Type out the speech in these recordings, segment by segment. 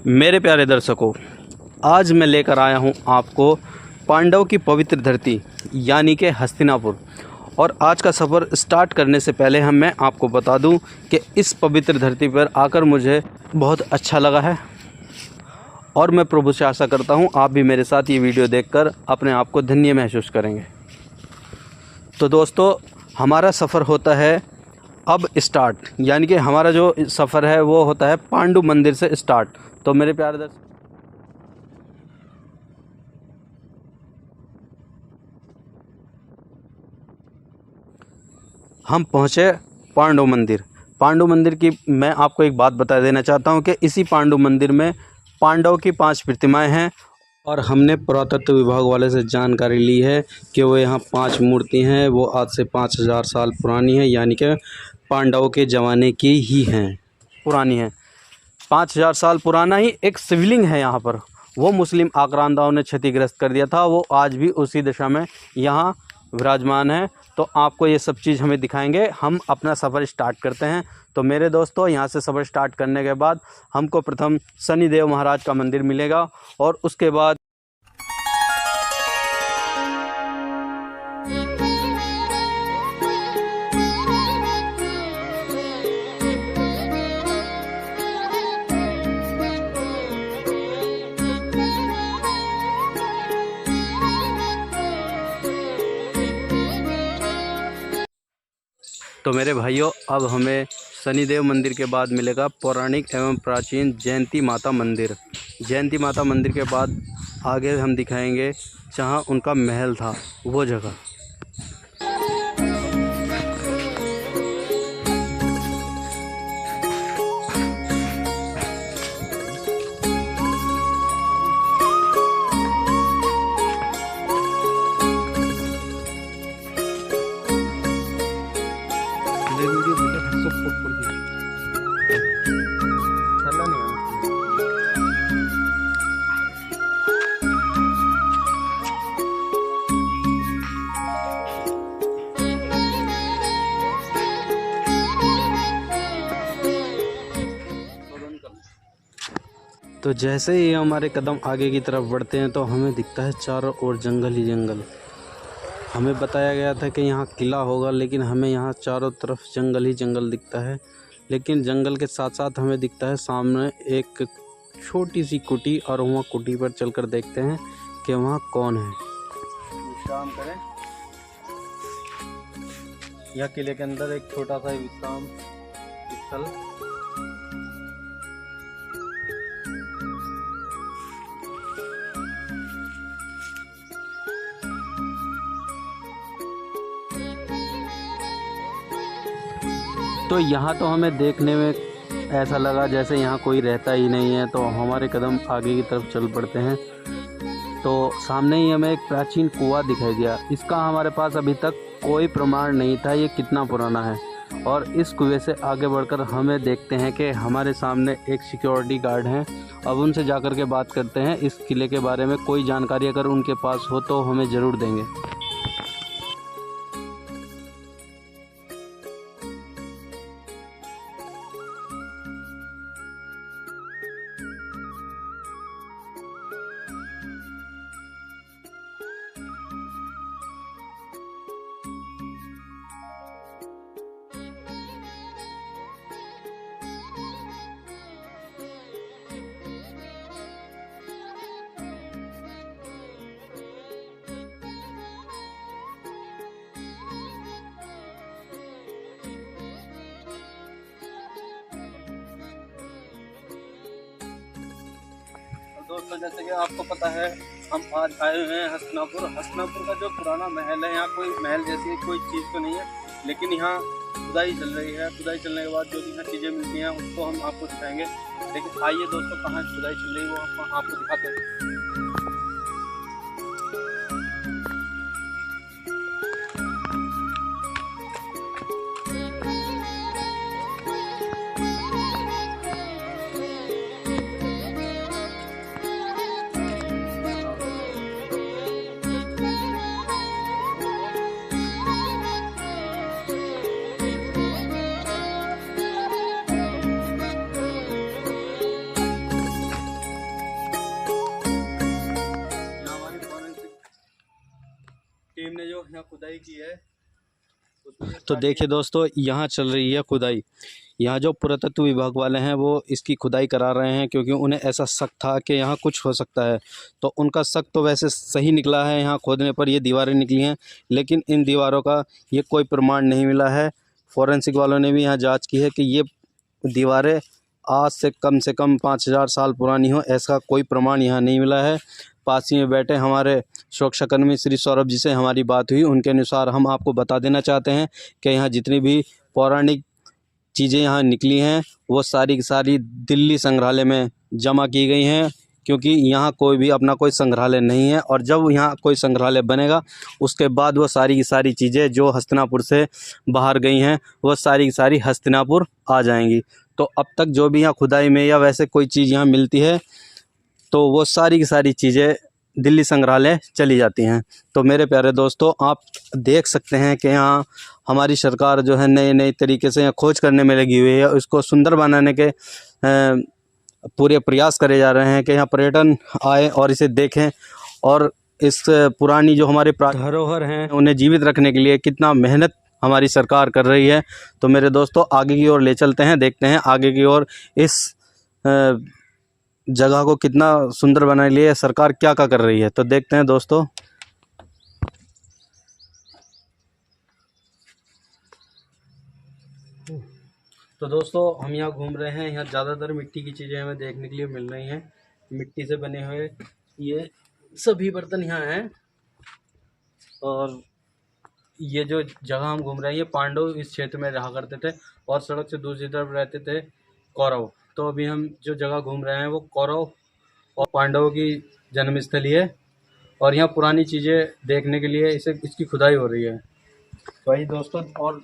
मेरे प्यारे दर्शकों, आज मैं लेकर आया हूं आपको पांडव की पवित्र धरती यानी कि हस्तिनापुर। और आज का सफ़र स्टार्ट करने से पहले मैं आपको बता दूं कि इस पवित्र धरती पर आकर मुझे बहुत अच्छा लगा है और मैं प्रभु से आशा करता हूं आप भी मेरे साथ ये वीडियो देखकर अपने आप को धन्य महसूस करेंगे। तो दोस्तों, हमारा सफ़र होता है अब स्टार्ट, यानी कि हमारा जो सफ़र है वो होता है पांडु मंदिर से स्टार्ट। तो मेरे प्यारे दर्शक, हम पहुँचे पांडु मंदिर। पांडु मंदिर की मैं आपको एक बात बता देना चाहता हूँ कि इसी पांडु मंदिर में पांडव की 5 प्रतिमाएं हैं और हमने पुरातत्व विभाग वाले से जानकारी ली है कि वो यहाँ 5 मूर्ति हैं, वो आज से 5000 साल पुरानी है, यानी कि पांडवों के ज़माने की ही हैं, पुरानी है। 5000 साल पुराना ही एक शिवलिंग है यहाँ पर, वो मुस्लिम आक्रांताओं ने क्षतिग्रस्त कर दिया था, वो आज भी उसी दिशा में यहाँ विराजमान है। तो आपको ये सब चीज़ हमें दिखाएंगे। हम अपना सफ़र स्टार्ट करते हैं। तो मेरे दोस्तों, यहाँ से सफ़र स्टार्ट करने के बाद हमको प्रथम शनिदेव महाराज का मंदिर मिलेगा और उसके बाद तो मेरे भाइयों, अब हमें शनिदेव मंदिर के बाद मिलेगा पौराणिक एवं प्राचीन जयंती माता मंदिर। जयंती माता मंदिर के बाद आगे हम दिखाएंगे जहाँ उनका महल था, वो जगह। तो जैसे ही हमारे कदम आगे की तरफ बढ़ते हैं तो हमें दिखता है चारों ओर जंगल ही जंगल। हमें बताया गया था कि यहाँ किला होगा, लेकिन हमें यहाँ चारों तरफ जंगल ही जंगल दिखता है। लेकिन जंगल के साथ साथ हमें दिखता है सामने एक छोटी सी कुटी, और वहाँ कुटी पर चलकर देखते हैं कि वहाँ कौन है। विश्राम करें। यह किले के अंदर एक छोटा सा विश्राम स्थल। तो यहाँ तो हमें देखने में ऐसा लगा जैसे यहाँ कोई रहता ही नहीं है। तो हमारे कदम आगे की तरफ चल पड़ते हैं तो सामने ही हमें एक प्राचीन कुआं दिखाई दिया। इसका हमारे पास अभी तक कोई प्रमाण नहीं था ये कितना पुराना है। और इस कुएं से आगे बढ़कर हमें देखते हैं कि हमारे सामने एक सिक्योरिटी गार्ड हैं। अब उनसे जाकर के बात करते हैं इस किले के बारे में। कोई जानकारी अगर उनके पास हो तो हमें ज़रूर देंगे। दोस्तों, जैसे कि आपको पता है, हम आज आए हुए हैं हस्तिनापुर। हस्तिनापुर का जो पुराना महल है, यहाँ कोई महल जैसी कोई चीज़ तो नहीं है, लेकिन यहाँ खुदाई चल रही है। खुदाई चलने के बाद जो भी यहाँ चीज़ें मिलती हैं उसको हम आपको दिखाएंगे। लेकिन आइए दोस्तों, कहाँ खुदाई चल रही है वो हम आपको दिखाते हैं। यहाँ खुदाई की है। तो देखिए दोस्तों, यहाँ चल रही है खुदाई। यहाँ जो पुरातत्व विभाग वाले हैं वो इसकी खुदाई करा रहे हैं, क्योंकि उन्हें ऐसा शक था कि यहाँ कुछ हो सकता है। तो उनका शक तो वैसे सही निकला है, यहाँ खोदने पर ये दीवारें निकली हैं, लेकिन इन दीवारों का ये कोई प्रमाण नहीं मिला है। फॉरेंसिक वालों ने भी यहाँ जांच की है कि ये दीवारें आज से कम 5000 साल पुरानी हो, ऐसा कोई प्रमाण यहाँ नहीं मिला है। पास ही में बैठे हमारे सुरक्षाकर्मी श्री सौरभ जी से हमारी बात हुई, उनके अनुसार हम आपको बता देना चाहते हैं कि यहाँ जितनी भी पौराणिक चीज़ें यहाँ निकली हैं वो सारी की सारी दिल्ली संग्रहालय में जमा की गई हैं, क्योंकि यहाँ कोई भी अपना कोई संग्रहालय नहीं है। और जब यहाँ कोई संग्रहालय बनेगा उसके बाद वो सारी की सारी चीज़ें जो हस्तिनापुर से बाहर गई हैं वो सारी की सारी हस्तिनापुर आ जाएंगी। तो अब तक जो भी यहाँ खुदाई में या वैसे कोई चीज़ यहाँ मिलती है तो वो सारी की सारी चीज़ें दिल्ली संग्रहालय चली जाती हैं। तो मेरे प्यारे दोस्तों, आप देख सकते हैं कि यहाँ हमारी सरकार जो है नए नए तरीके से यहाँ खोज करने में लगी हुई है। इसको सुंदर बनाने के पूरे प्रयास करे जा रहे हैं कि यहाँ पर्यटन आए और इसे देखें, और इस पुरानी जो हमारे धरोहर हैं उन्हें जीवित रखने के लिए कितना मेहनत हमारी सरकार कर रही है। तो मेरे दोस्तों, आगे की ओर ले चलते हैं, देखते हैं आगे की ओर इस जगह को कितना सुंदर बनाने के लिए सरकार क्या क्या कर रही है। तो देखते हैं दोस्तों। तो दोस्तों, हम यहाँ घूम रहे हैं। यहाँ ज़्यादातर मिट्टी की चीज़ें हमें देखने के लिए मिल रही हैं। मिट्टी से बने हुए ये सभी बर्तन यहाँ हैं। और ये जो जगह हम घूम रहे हैं, ये पांडव इस क्षेत्र में रहा करते थे और सड़क से दूसरी तरफ रहते थे कौरव। तो अभी हम जो जगह घूम रहे हैं वो कौरव और पांडवों की जन्मस्थली है, और यहाँ पुरानी चीज़ें देखने के लिए इसकी खुदाई हो रही है। तो वही दोस्तों, और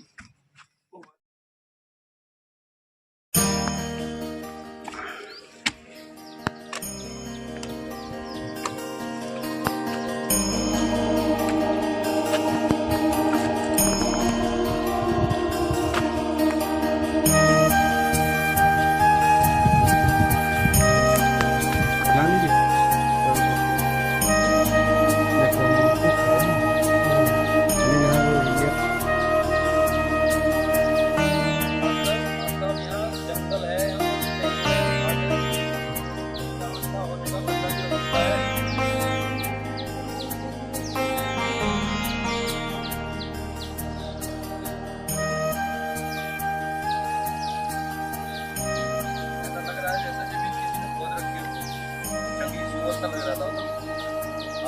लग रहा था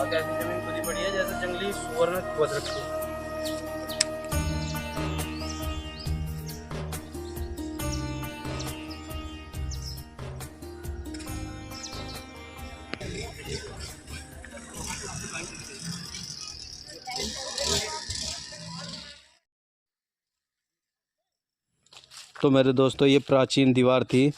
आगे ऐसी जमीन खुदी पड़ी है जैसे जंगली सुअर में खोद रखी है। तो मेरे दोस्तों, ये प्राचीन दीवार थी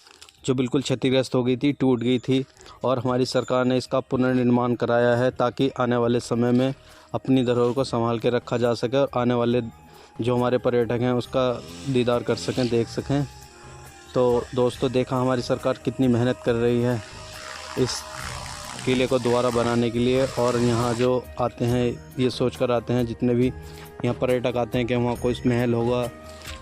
जो बिल्कुल क्षतिग्रस्त हो गई थी, टूट गई थी, और हमारी सरकार ने इसका पुनर्निर्माण कराया है ताकि आने वाले समय में अपनी धरोहर को संभाल के रखा जा सके और आने वाले जो हमारे पर्यटक हैं उसका दीदार कर सकें, देख सकें। तो दोस्तों, देखा हमारी सरकार कितनी मेहनत कर रही है इस किले को दोबारा बनाने के लिए। और यहाँ जो आते हैं ये सोच कर आते हैं, जितने भी यहाँ पर्यटक आते हैं कि वहाँ कोई महल होगा,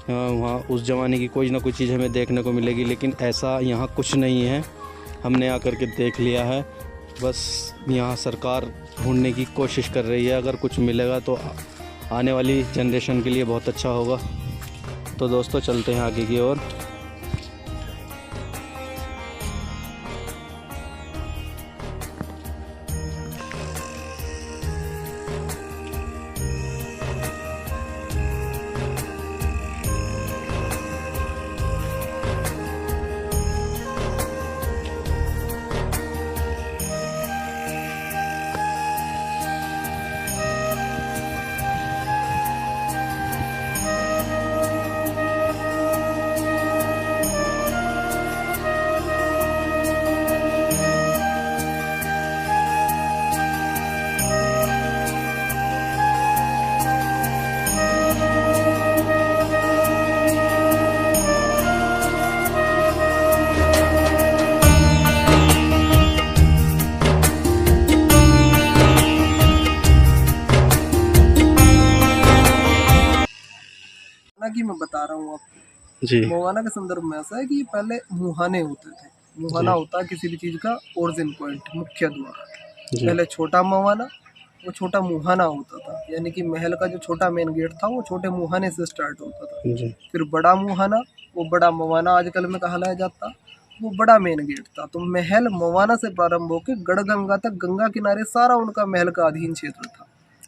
वहाँ उस ज़माने की कोई ना कोई चीज़ हमें देखने को मिलेगी, लेकिन ऐसा यहाँ कुछ नहीं है। हमने आकर के देख लिया है, बस यहाँ सरकार ढूंढने की कोशिश कर रही है। अगर कुछ मिलेगा तो आने वाली जनरेशन के लिए बहुत अच्छा होगा। तो दोस्तों, चलते हैं आगे की ओर। बता रहा हूँ आपको। जी मुहाना के संदर्भ में ऐसा है कि पहले मुहाने होते थे। मुहाना जी होता है किसी भी चीज़ का ओरिजिन पॉइंट, मुख्य द्वार। जी पहले छोटा मुहाना, वो छोटा मुहाना होता था, यानी कि महल का जो छोटा मेन गेट था वो छोटे मुहाने से स्टार्ट होता था। जी फिर बड़ा मुहाना, वो बड़ा मवाना आजकल में कहलाया जाता, वो बड़ा मेन गेट था। तो महल मवाना से प्रारंभ होकर गढ़गंगा तक, गंगा किनारे सारा उनका महल का अधीन क्षेत्र था।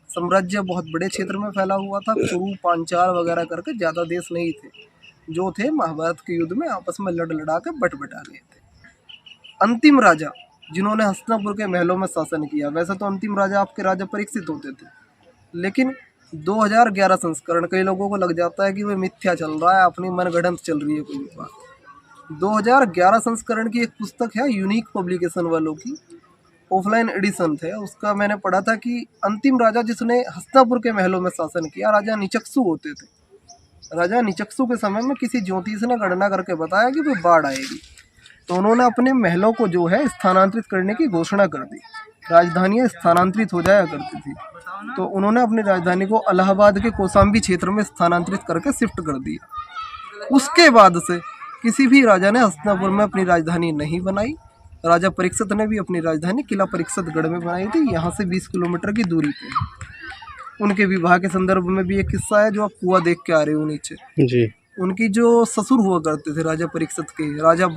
साम्राज्य बहुत बड़े क्षेत्र में फैला हुआ था। कुरु, पांचाल वगैरह करके ज़्यादा देश नहीं थे, जो थे महाभारत के युद्ध में आपस में लड़ लड़ा के बटा गए थे। अंतिम राजा जिन्होंने हस्तिनापुर के महलों में शासन किया, वैसे तो अंतिम राजा आपके राजा परीक्षित होते थे, लेकिन 2011 संस्करण कई लोगों को लग जाता है कि वह मिथ्या चल रहा है, अपनी मनगढ़ंत चल रही है कोई बात। 2011 संस्करण की एक पुस्तक है, यूनिक पब्लिकेशन वालों की, ऑफलाइन एडिशन थे उसका। मैंने पढ़ा था कि अंतिम राजा जिसने हस्तिनापुर के महलों में शासन किया, राजा निचक्षु होते थे। राजा निचक्षु के समय में किसी ज्योतिष ने गणना करके बताया कि कोई बाढ़ आएगी, तो उन्होंने अपने महलों को जो है स्थानांतरित करने की घोषणा कर दी। राजधानियाँ स्थानांतरित हो जाया करती थी, तो उन्होंने अपनी राजधानी को इलाहाबाद के कौशाम्बी क्षेत्र में स्थानांतरित करके शिफ्ट कर दिया। उसके बाद से किसी भी राजा ने हस्तिनापुर में अपनी राजधानी नहीं बनाई। राजा परीक्षित ने भी अपनी राजधानी किला परीक्षितगढ़ में बनाई थी, यहाँ से 20 किलोमीटर की दूरी पे। उनके विवाह के संदर्भ में भी एक किस्सा है, जो आप कुआं देख के आ रहे हो नीचे। जी उनकी जो ससुर हुआ करते थे राजा परीक्षित के, राजा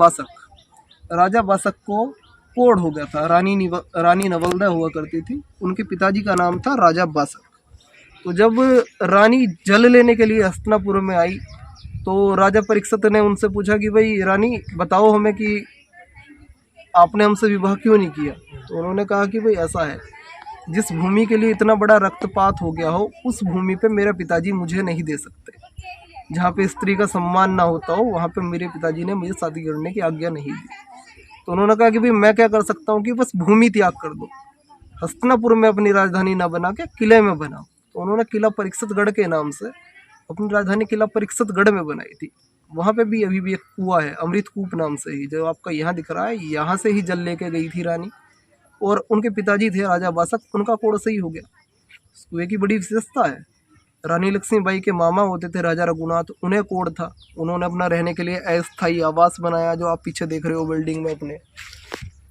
बासक को कोढ़ हो गया था। रानी नवलदा हुआ करती थी, उनके पिताजी का नाम था राजा बासक। तो जब रानी जल लेने के लिए हस्तिनापुर में आई, तो राजा परीक्षित ने उनसे पूछा कि भाई रानी बताओ हमें कि आपने हमसे विवाह क्यों नहीं किया। तो उन्होंने कहा कि भाई ऐसा है, जिस भूमि के लिए इतना बड़ा रक्तपात हो गया हो, उस भूमि पे मेरे पिताजी मुझे नहीं दे सकते। जहाँ पे स्त्री का सम्मान ना होता हो, वहाँ पे मेरे पिताजी ने मुझे शादी करने की आज्ञा नहीं दी। तो उन्होंने कहा कि भाई मैं क्या कर सकता हूँ कि बस भूमि त्याग कर दो, हस्तिनापुर में अपनी राजधानी ना बना के किले में बनाओ। तो उन्होंने किला परीक्षितगढ़ के नाम से अपनी राजधानी किला परीक्षितगढ़ में बनाई थी। वहाँ पे भी अभी भी एक कुआं है, अमृत कूप नाम से ही, जो आपका यहाँ दिख रहा है, यहाँ से ही जल लेके गई थी रानी। और उनके पिताजी थे राजा बासक, उनका कोढ़ सही हो गया। उस कुएं की बड़ी विशेषता है। रानी लक्ष्मीबाई के मामा होते थे राजा रघुनाथ, उन्हें कोढ़ था। उन्होंने अपना रहने के लिए अस्थायी आवास बनाया, जो आप पीछे देख रहे हो बिल्डिंग में अपने।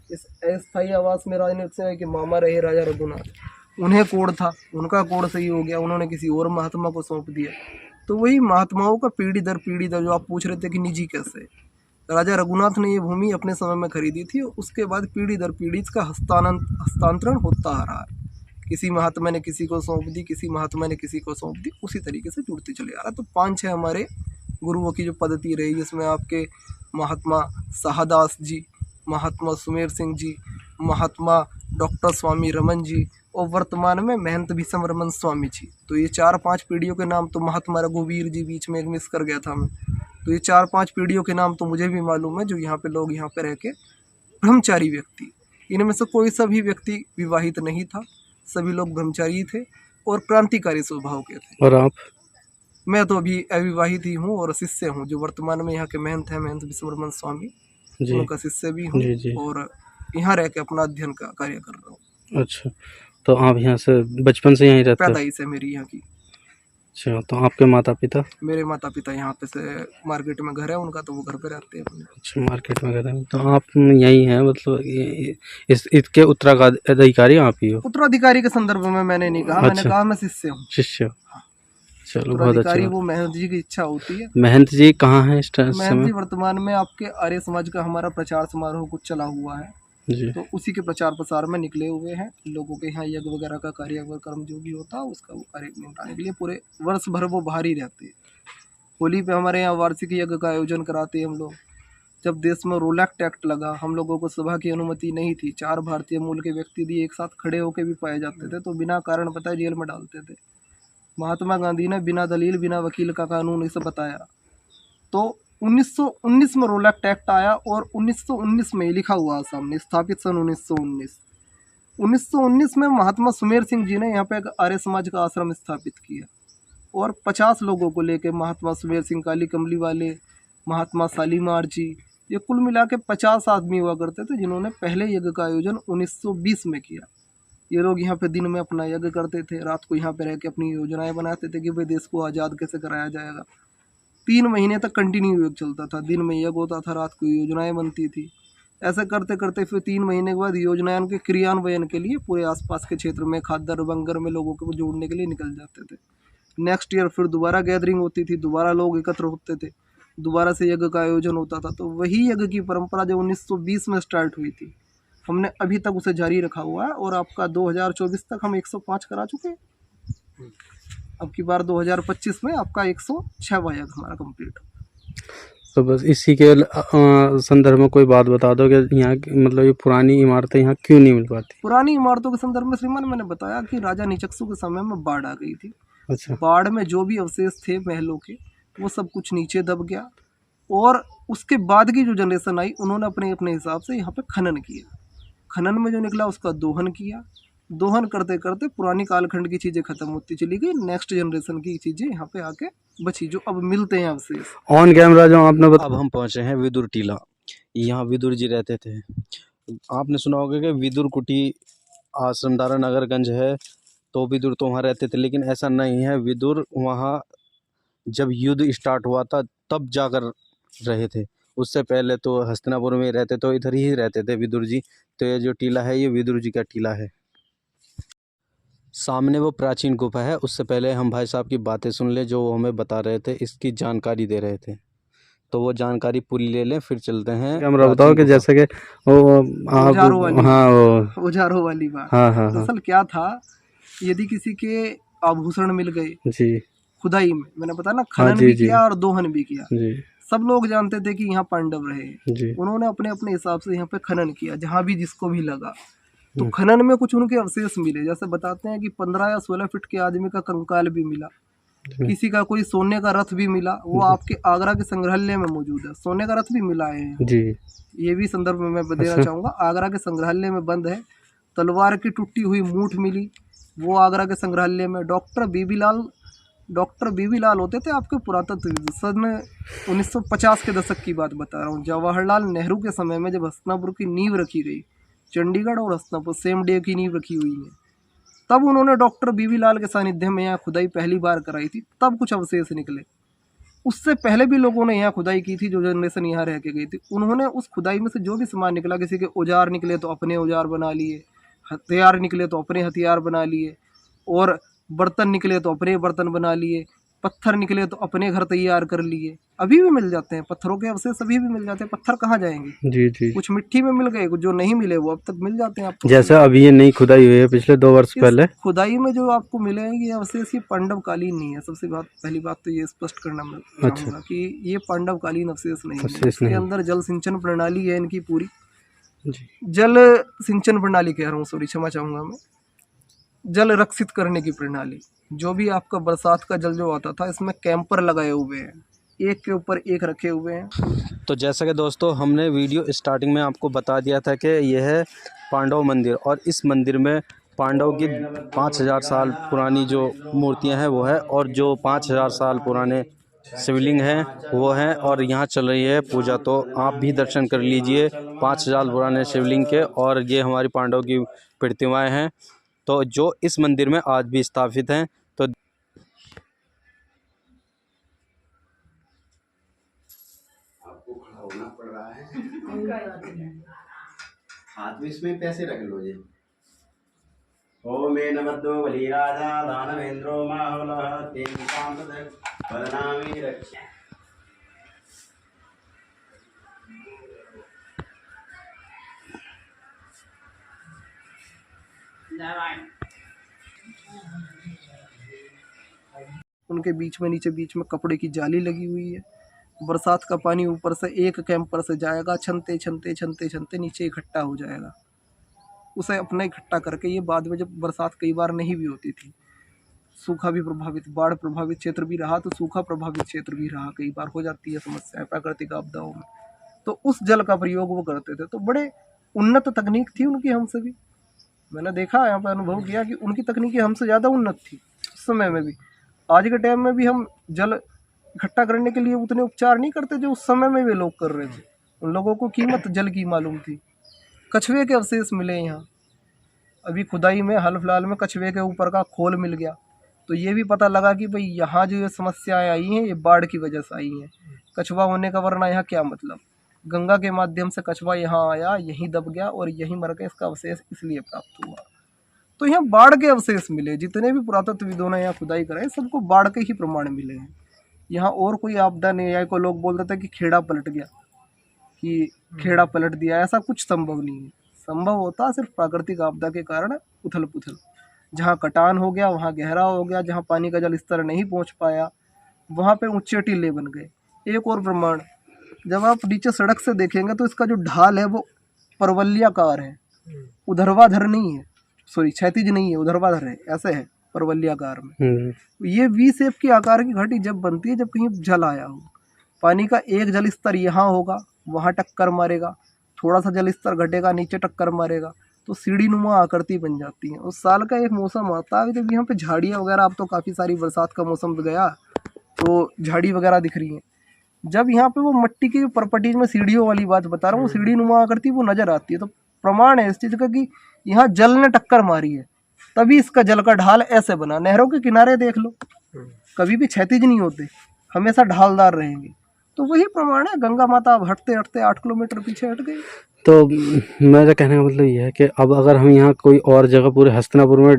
इस अस्थायी आवास में रानी लक्ष्मीबाई के मामा रहे राजा रघुनाथ, उन्हें कोढ़ था, उनका कोढ़ सही हो गया, उन्होंने किसी और महात्मा को सौंप दिया। तो वही महात्माओं का पीढ़ी दर जो आप पूछ रहे थे कि निजी कैसे, राजा रघुनाथ ने ये भूमि अपने समय में खरीदी थी, उसके बाद पीढ़ी दर पीढ़ी इसका हस्तांतरण होता आ रहा है। किसी महात्मा ने किसी को सौंप दी, किसी महात्मा ने किसी को सौंप दी, उसी तरीके से जुड़ते चले आ रहा है। तो 5-6 हमारे गुरुओं की जो पद्धति रही, जिसमें आपके महात्मा शाहदास जी, महात्मा सुमेर सिंह जी, महात्मा डॉक्टर स्वामी रमन जी, और वर्तमान में महंत भीषम रमन स्वामी जी। तो ये 4-5 पीढ़ियों के नाम, तो महात्मा रघुवीर जी बीच में एक मिस कर गया था मैं। तो ये 4-5 पीढ़ियों के नाम तो मुझे भी मालूम है, जो यहाँ पे लोग यहाँ पे रह के ब्रह्मचारी व्यक्ति, इनमें से कोई सा भी व्यक्ति विवाहित नहीं था, सभी लोग ब्रह्मचारी थे और क्रांतिकारी स्वभाव के थे। और आप? मैं तो अभी अविवाहित ही हूँ और शिष्य हूँ। जो वर्तमान में यहाँ के महंत हैं, महंत विश्वरमन स्वामी, जी उनका शिष्य भी हूँ। जी जी। और यहाँ रह के अपना अध्ययन का कार्य कर रहा हूँ। अच्छा, तो आप यहाँ से बचपन से यहीं रहते हो? पैदाइश है मेरी यहाँ की। अच्छा, तो आपके माता पिता? मेरे माता पिता यहाँ पे से मार्केट में घर है उनका, तो वो घर पे रहते हैं अपने। अच्छा, मार्केट में रहते हैं। तो आप यहीं हैं, मतलब इसके उत्तराधिकारी आप ही हो? उत्तराधिकारी के संदर्भ में मैंने नहीं कहा, मैंने कहा मैं शिष्य हूँ। शिष्य? चलो, बहुत अच्छी उत्तराधिकारी बात। वो महंत जी की इच्छा होती है। महंत जी कहाँ हैं इस महंत समय? जी वर्तमान में आपके आर्य समाज का हमारा प्रचार समारोह कुछ चला हुआ है, जी तो उसी के प्रचार प्रसार में निकले हुए हैं। लोगों के यहाँ यज्ञ वगैरह का कार्य कर्म जो भी होता है, उसका वो कार्य निपटाने के लिए पूरे वर्ष भर वो बाहर ही रहते हैं। होली पे हमारे यहाँ वार्षिक यज्ञ का आयोजन कराते हैं हम लोग। जब देश में रोल एक्ट लगा, हम लोगों को सभा की अनुमति नहीं थी। 4 भारतीय मूल के व्यक्ति भी एक साथ खड़े होकर भी पाए जाते थे, तो बिना कारण बताए जेल में डालते थे। महात्मा गांधी ने बिना दलील, बिना वकील का कानून इसे बताया। तो 1919 में रोल एक्ट आया, और 1919 में लिखा हुआ सामने, स्थापित सन 1919। 1919 में महात्मा सुमेर सिंह जी ने यहाँ पे एक आर्य समाज का आश्रम स्थापित किया, और 50 लोगों को लेके महात्मा सुमेर सिंह, काली कमली वाले, महात्मा शालीमार जी, ये कुल मिला के 50 आदमी हुआ करते थे, जिन्होंने पहले यज्ञ का आयोजन 1920 में किया। ये लोग यहाँ पे दिन में अपना यज्ञ करते थे, रात को यहाँ पे रह के अपनी योजनाएं बनाते थे कि भाई देश को आज़ाद कैसे कराया जाएगा। 3 महीने तक कंटिन्यू योग चलता था। दिन में यज्ञ होता था, रात को योजनाएं बनती थी। ऐसे करते करते फिर 3 महीने के बाद योजनाओं के क्रियान्वयन के लिए पूरे आसपास के क्षेत्र में, खादर बंगर में लोगों को जोड़ने के लिए निकल जाते थे। नेक्स्ट ईयर फिर दोबारा गैदरिंग होती थी, दोबारा लोग एकत्र होते थे, दोबारा से यज्ञ का आयोजन होता था। तो वही यज्ञ की परंपरा जो 1920 में स्टार्ट हुई थी, हमने अभी तक उसे जारी रखा हुआ है। और आपका 2024 तक हम 105 करा चुके हैं। अब की बार 2025 में आपका 106वां यज्ञ हमारा कंप्लीट। तो बस इसी के संदर्भ में कोई बात बता दो कि यहाँ मतलब ये पुरानी इमारतें यहाँ क्यों नहीं मिल पाती? पुरानी इमारतों के संदर्भ में श्रीमान मैंने बताया कि राजा निचक्सु के समय में बाढ़ आ गई थी। अच्छा। बाढ़ में जो भी अवशेष थे महलों के, वो सब कुछ नीचे दब गया। और उसके बाद की जो जनरेशन आई, उन्होंने अपने अपने हिसाब से यहाँ पे खनन किया। खनन में जो निकला उसका दोहन किया। दोहन करते करते पुरानी कालखंड की चीज़ें खत्म होती चली गई। नेक्स्ट जनरेशन की चीज़ें यहाँ पे आके बची, जो अब मिलते हैं अवशेष। ऑन कैमरा जो आपने अब हम पहुँचे हैं विदुर टीला। यहाँ विदुर जी रहते थे। आपने सुना होगा कि विदुर कुटी आश्रमधारा नगरगंज है, तो विदुर तो वहाँ रहते थे, लेकिन ऐसा नहीं है। विदुर वहाँ जब युद्ध स्टार्ट हुआ था तब जाकर रहे थे। उससे पहले तो हस्तिनापुर में ही रहते, तो इधर ही रहते थे विदुर जी। तो ये जो टीला है ये विदुर जी का टीला है। सामने वो प्राचीन गुफा है। उससे पहले हम भाई साहब की बातें सुन ले, जो वो हमें बता रहे थे, इसकी जानकारी दे रहे थे। तो वो जानकारी पूरी ले लें, फिर चलते हैं। कैमरा बताओ कि जैसे कि औजारों वाली, हाँ औजारों वाली बात। हाँ हाँ हाँ दरअसल क्या था, यदि किसी के आभूषण मिल गए जी, खुदाई में, मैंने बताया ना, हाँ, खनन जी, भी जी, किया और दोहन भी किया। जी, सब लोग जानते थे कि यहाँ पांडव रहे। जी, उन्होंने अपने अपने हिसाब से यहाँ पे खनन किया, जहाँ भी जिसको भी लगा। तो खनन में कुछ उनके अवशेष मिले। जैसे बताते हैं कि 15 या 16 फीट के आदमी का कंकाल भी मिला। किसी का कोई सोने का रथ भी मिला। वो आपके आगरा के संग्रहालय में मौजूद है। सोने का रथ भी मिला है जी। ये भी संदर्भ में मैं देना चाहूँगा। आगरा के संग्रहालय में बंद है। तलवार की टूटी हुई मूठ मिली, वो आगरा के संग्रहालय में। डॉक्टर बीबी लाल होते थे आपके पुरातत्वविद। सन 1950 के दशक की बात बता रहा हूँ। जवाहरलाल नेहरू के समय में जब हस्तिनापुर की नींव रखी गई, चंडीगढ़ और हस्तिनापुर सेम डे की नींव रखी हुई है, तब उन्होंने डॉक्टर बीबी लाल के सानिध्य में यहाँ खुदाई पहली बार कराई थी। तब कुछ अवशेष निकले। उससे पहले भी लोगों ने यहाँ खुदाई की थी, जो जनरेशन यहाँ रह के गई थी। उन्होंने उस खुदाई में से जो भी सामान निकला, किसी के औजार निकले तो अपने औजार बना लिए, हथियार निकले तो अपने हथियार बना लिए, और बर्तन निकले तो अपने बर्तन बना लिए, पत्थर निकले तो अपने घर तैयार कर लिए। अभी भी मिल जाते हैं पत्थरों के अवशेष, अभी भी मिल जाते हैं। पत्थर कहाँ जाएंगे? जी जी। कुछ मिट्टी में मिल गए, कुछ जो नहीं मिले वो अब तक मिल जाते हैं आपको। जैसे अभी ये नई खुदाई हुई है पिछले 2 वर्ष पहले, खुदाई में जो आपको मिलेंगे ये अवशेष, ये पांडवकालीन नहीं है। सबसे पहली बात तो ये स्पष्ट करना मैं चाहूँगा कि ये पांडवकालीन अवशेष नहीं है। इसके अंदर जल सिंचन प्रणाली है इनकी पूरी। जल सिंचन प्रणाली कह रहा हूँ, सॉरी, क्षमा चाहूँगा मैं। जल रक्षित करने की प्रणाली। जो भी आपका बरसात का जल जो आता था, इसमें कैंपर लगाए हुए हैं, एक के ऊपर एक रखे हुए हैं। तो जैसा कि दोस्तों हमने वीडियो स्टार्टिंग में आपको बता दिया था कि यह है पांडव मंदिर, और इस मंदिर में पांडव की 5000 साल पुरानी जो मूर्तियां हैं वो है, और जो 5000 साल पुराने शिवलिंग हैं वो हैं, और यहाँ चल रही है पूजा। तो आप भी दर्शन कर लीजिए 5000 पुराने शिवलिंग के। और ये हमारी पांडव की प्रतिमाएँ हैं, तो जो इस मंदिर में आज भी स्थापित हैं। तो आपको खड़ा होना पड़ रहा है। हाथ में इसमें पैसे रख लो जी। ओम नमद्दो बलि राजा दानवेंद्रो माहवलः तेन कांतदक वदनामि रक्ष। उनके बीच में, नीचे बीच में कपड़े की जाली लगी हुई है। बरसात का पानी ऊपर से एक कैंपर से जाएगा, छनते छनते छनते छनते नीचे इकट्ठा हो जाएगा। उसे अपना इकट्ठा करके, ये बाद में जब बरसात कई बार नहीं भी होती थी, सूखा भी प्रभावित, बाढ़ प्रभावित क्षेत्र भी रहा, तो सूखा प्रभावित क्षेत्र भी रहा, कई बार हो जाती है समस्या प्राकृतिक आपदाओं में, तो उस जल का प्रयोग वो करते थे। तो बड़े उन्नत तकनीक थी उनकी, हमसे भी मैंने देखा, यहाँ पर अनुभव किया कि उनकी तकनीकी हमसे ज़्यादा उन्नत थी उस समय में भी। आज के टाइम में भी हम जल इकट्ठा करने के लिए उतने उपचार नहीं करते जो उस समय में वे लोग कर रहे थे। उन लोगों को कीमत जल की मालूम थी। कछुए के अवशेष मिले यहाँ अभी खुदाई में, हाल फिलहाल में कछुए के ऊपर का खोल मिल गया। तो ये भी पता लगा कि भाई यहाँ जो ये समस्याएं आई हैं ये बाढ़ की वजह से आई हैं। कछुआ होने का वरना यहाँ क्या मतलब, गंगा के माध्यम से कछुआ यहाँ आया, यहीं दब गया और यहीं मर गया, इसका अवशेष इसलिए प्राप्त हुआ। तो यहाँ बाढ़ के अवशेष मिले, जितने भी पुरातत्वविदों ने यहाँ खुदाई कराई सबको बाढ़ के ही प्रमाण मिले हैं। यहाँ और कोई आपदा नहीं आई। को लोग बोलते थे कि खेड़ा पलट गया, कि खेड़ा पलट दिया, ऐसा कुछ संभव नहीं है। संभव होता सिर्फ प्राकृतिक आपदा के कारण उथल पुथल, जहाँ कटान हो गया वहाँ गहरा हो गया, जहाँ पानी का जल स्तर नहीं पहुँच पाया वहाँ पे ऊंचे टीले बन गए। एक और प्रमाण, जब आप नीचे सड़क से देखेंगे तो इसका जो ढाल है वो परवलयाकार है, उधर्वाधर नहीं है, सॉरी क्षैतिज नहीं है, उधर्वाधर है, ऐसे है परवलयाकार में। ये वी शेप की आकार की घटी जब बनती है जब कहीं जल आया हो, पानी का एक जल स्तर यहाँ होगा, वहाँ टक्कर मारेगा, थोड़ा सा जल स्तर घटेगा, नीचे टक्कर मारेगा, तो सीढ़ी नुमा आकृति बन जाती है। उस साल का एक मौसम आता है जब यहाँ पे झाड़ियाँ वगैरह, अब तो काफ़ी सारी बरसात का मौसम गया तो झाड़ी वगैरह दिख रही है, जब यहाँ पे वो मिट्टी की परपटीज में सीढ़ियों वाली बात बता रहा हूँ, सीढ़ी नुमा आकृति वो नजर आती है, तो प्रमाण है इस चीज़ का कि यहाँ जल ने टक्कर मारी है, तभी इसका जल का ढाल ऐसे बना। नहरों के किनारे देख लो, कभी भी क्षैतिज नहीं होते, हमेशा ढालदार रहेंगे। तो वही प्रमाण है, गंगा माता अब हटते हटते 8 किलोमीटर पीछे हट गई। तो मेरा कहने का मतलब ये है कि अब अगर हम यहाँ कोई और जगह पूरे हस्तिनापुर में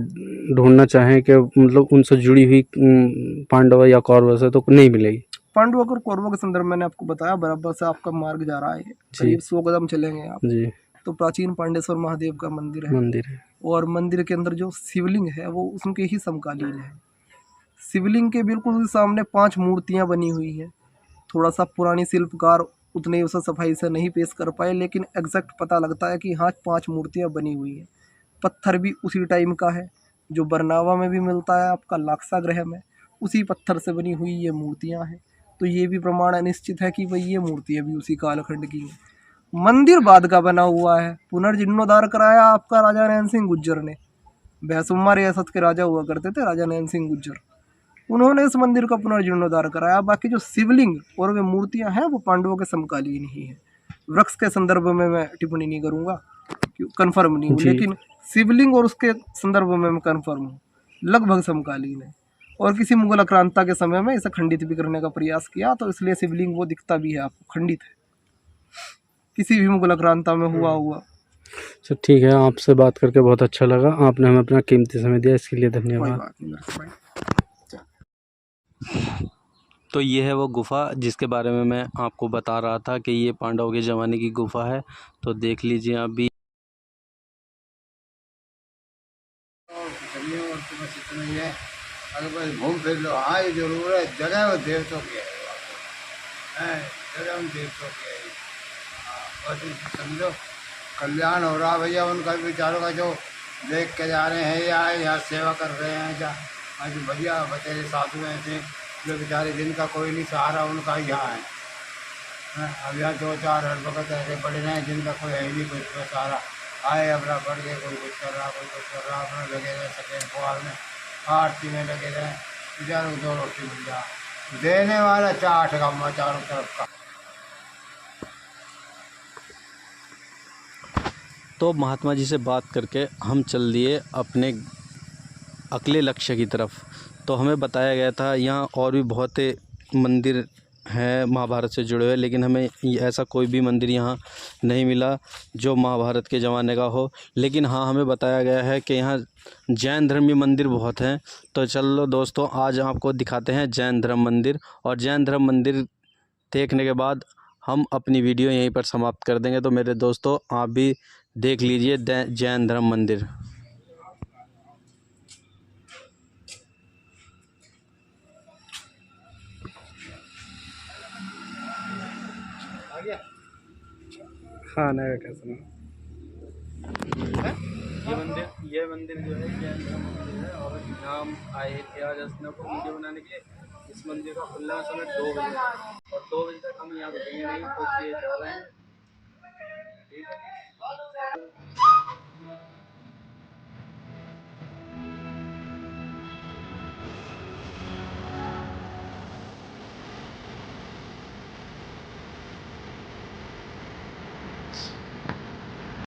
ढूंढना चाहें कि मतलब उनसे जुड़ी हुई पांडव या कौरव से, तो नहीं मिलेगी। पांडवों और कौरवों के संदर्भ में मैंने आपको बताया, बराबर से आपका मार्ग जा रहा है, करीब 100 कदम चलेंगे आप जी, तो प्राचीन पांडेश्वर महादेव का मंदिर है। और मंदिर के अंदर जो शिवलिंग है वो उनके ही समकालीन है। शिवलिंग के बिल्कुल सामने 5 मूर्तियां बनी हुई हैं। थोड़ा सा पुरानी शिल्पकार उतने उसे सफाई से नहीं पेश कर पाए, लेकिन एग्जैक्ट पता लगता है कि हाँ 5 मूर्तियां बनी हुई हैं। पत्थर भी उसी टाइम का है जो बरनावा में भी मिलता है आपका लाक्सा ग्रह में, उसी पत्थर से बनी हुई ये मूर्तियां हैं। तो ये भी प्रमाण निश्चित है कि भाई ये मूर्तियां भी उसी कालखंड की हैं। मंदिर बाद का बना हुआ है, पुनर्जीर्णोद्धार कराया आपका राजा नैन सिंह गुज्जर ने। भैंसुम्मा रियासत के राजा हुआ करते थे राजा नैन सिंह गुज्जर, उन्होंने इस मंदिर का पुनर्जीर्णोद्धार कराया। बाकी जो शिवलिंग और वे मूर्तियां हैं वो पांडवों के समकालीन ही हैं। वृक्ष के संदर्भ में मैं टिप्पणी नहीं करूंगा, कंफर्म नहीं हूँ, लेकिन शिवलिंग और उसके संदर्भ में मैं कंफर्म हूँ, लगभग समकालीन है। और किसी मुगल आक्रांता के समय में इसे खंडित भी करने का प्रयास किया, तो इसलिए शिवलिंग वो दिखता भी है आपको खंडित है, किसी भी मुगल आक्रांता में हुआ। तो ठीक है, आपसे बात करके बहुत अच्छा लगा, आपने हमें अपना कीमती समय दिया, इसके लिए धन्यवाद। तो ये है वो गुफ़ा जिसके बारे में मैं आपको बता रहा था कि ये पांडवों के ज़माने की गुफ़ा है। तो देख लीजिए आप भी। अगर घूम फिर लो, हाँ ये जरूर है, जगह वो देवतों की है, जगह उन देवतों की है। हाँ बस समझो कल्याण हो रहा भैया उनका विचारों का, जो देख के जा रहे हैं या यहाँ सेवा कर रहे हैं, जा आज बढ़िया बतेरे साधु हैं थे जो बेचारे जिनका कोई नहीं सहारा, उनका यहाँ है। अब यहाँ 2-4 हर वक्त ऐसे पड़े हैं जिनका कोई है ही नहीं, कोई सहारा, आए अपना बढ़ गए, कोई कुछ कर रहा, कोई कुछ कर रहा, अपना लगे रहे सकें पुआल में, आरती में लगे रहे, बेचारों को 2 रोटी मिल जा, देने वाला चाट का चारों तरफ का। तो महात्मा जी से बात करके हम चल दिए अपने अगले लक्ष्य की तरफ। तो हमें बताया गया था यहाँ और भी बहुत मंदिर हैं महाभारत से जुड़े हुए, लेकिन हमें ऐसा कोई भी मंदिर यहाँ नहीं मिला जो महाभारत के ज़माने का हो। लेकिन हाँ, हमें बताया गया है कि यहाँ जैन धर्मी मंदिर बहुत हैं। तो चलो दोस्तों, आज आपको दिखाते हैं जैन धर्म मंदिर, और जैन धर्म मंदिर देखने के बाद हम अपनी वीडियो यहीं पर समाप्त कर देंगे। तो मेरे दोस्तों, आप भी देख लीजिए जैन धर्म मंदिर। खाना का कैसा ये मंदिर जो है जैन धर्म मंदिर है, और नाम आए थे आज हस्तिनापुर वीडियो बनाने के लिए। इस मंदिर का खुलना समय 2 बजे, और 2 बजे तक हम यहाँ रुकेंगे नहीं, तो ये जा रहे हैं। ठीक है।